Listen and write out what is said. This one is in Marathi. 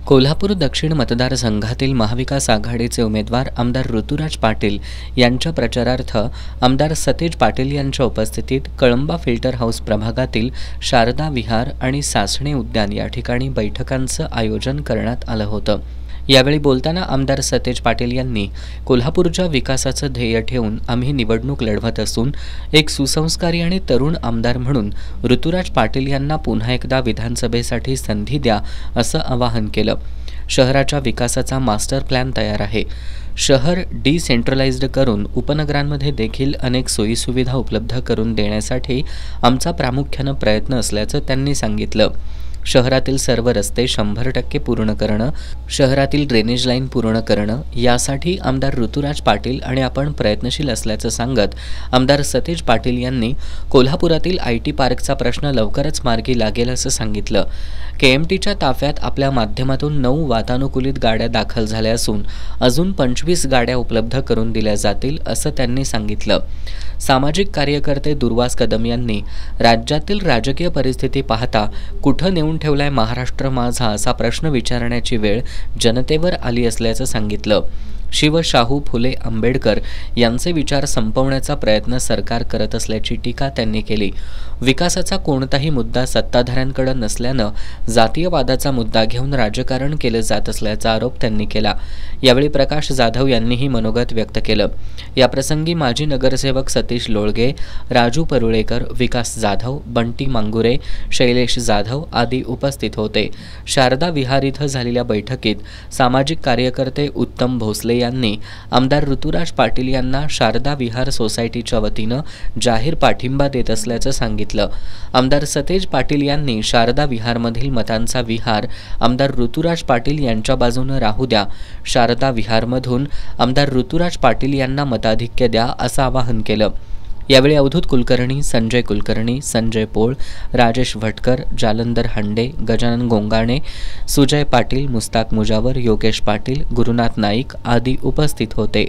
कोल्हापूर दक्षिण मतदारसंघातील महाविकास आघाडीचे उमेदवार आमदार ऋतुराज पाटील यांच्या प्रचारार्थ आमदार सतेज पाटील यांच्या उपस्थितीत कळंबा फिल्टर हाऊस प्रभागातील शारदा विहार आणि सासणे उद्यान या ठिकाणी बैठकांचं आयोजन करण्यात आलं होतं। यावेळी बोलताना आमदार सतेज पाटील यांनी कोल्हापूरच्या विकासाचं ध्येय ठेवून आम्ही निवडणूक लढवत असून एक सुसंस्कारी आणि तरुण आमदार म्हणून ऋतुराज पाटील यांना पुन्हा एकदा विधानसभेसाठी संधी द्या असं आवाहन केलं। शहराच्या विकासाचा मास्टर प्लॅन तयार आहे। शहर डिसेंट्रलाइज्ड करून उपनगरांमध्ये देखील अनेक सोयीसुविधा उपलब्ध करून देण्यासाठी आमचा प्रामुख्यानं प्रयत्न असल्याचं त्यांनी सांगितलं। शहरातील सर्व रस्ते 100% पूर्ण करणं, शहरातील ड्रेनेज लाईन पूर्ण करणं यासाठी आमदार ऋतुराज पाटील आणि आपण प्रयत्नशील असल्याचं सांगत आमदार सतेज पाटील यांनी कोल्हापुरातील IT पार्कचा प्रश्न लवकरच मार्गी लागेल असं सांगितलं। KMTच्या ताफ्यात आपल्या माध्यमातून 9 वातानुकूलित गाड्या दाखल झाल्या असून अजून 25 गाड्या उपलब्ध करून दिल्या जातील असं त्यांनी सांगितलं। सामाजिक कार्यकर्ते दुर्वास कदम यांनी राज्यातील राजकीय परिस्थिती पाहता कुठं नेऊन ठेवलाय महाराष्ट्र माझा असा प्रश्न विचारण्याची वेळ जनतेवर आली असल्याचं सांगितलं। शिव, शाहू, फुले, आंबेडकर यांचे विचार संपवण्याचा प्रयत्न सरकार करत असल्याची टीका त्यांनी केली। विकासाचा कोणताही मुद्दा सत्ताधाऱ्यांकडे नसल्यानं जातीयवादाचा मुद्दा घेऊन राजकारण केलं जात असल्याचा आरोप त्यांनी केला। यावेळी प्रकाश जाधव यांनीही मनोगत व्यक्त केलं। याप्रसंगी माजी नगरसेवक सतीश लोळगे, राजू परुळेकर, विकास जाधव, बंटी मांगुरे, शैलेश जाधव आदी उपस्थित होते। शारदा विहार इथं झालेल्या बैठकीत सामाजिक कार्यकर्ते उत्तम भोसले यांनी आमदार ऋतुराज पाटील यांना शारदा विहार सोसायटीच्या वतीनं जाहीर पाठिंबा देत असल्याचं सांगितलं। आमदार सतेज पाटील यांनी शारदा विहारमधील मतांचा विहार आमदार ऋतुराज पाटील यांच्या बाजूनं राहू द्या, शारदा विहारमधून आमदार ऋतुराज पाटील यांना मताधिक्य द्या असं आवाहन केलं। यावेळी अवधूत कुलकर्णी, संजय कुलकर्णी, संजय पोळ, राजेश भटकर, जालंधर हांडे, गजानन गोंगाणे, सुजय पाटील, मुस्ताक मुजावर, योगेश पाटील, गुरुनाथ नाईक आदी उपस्थित होते।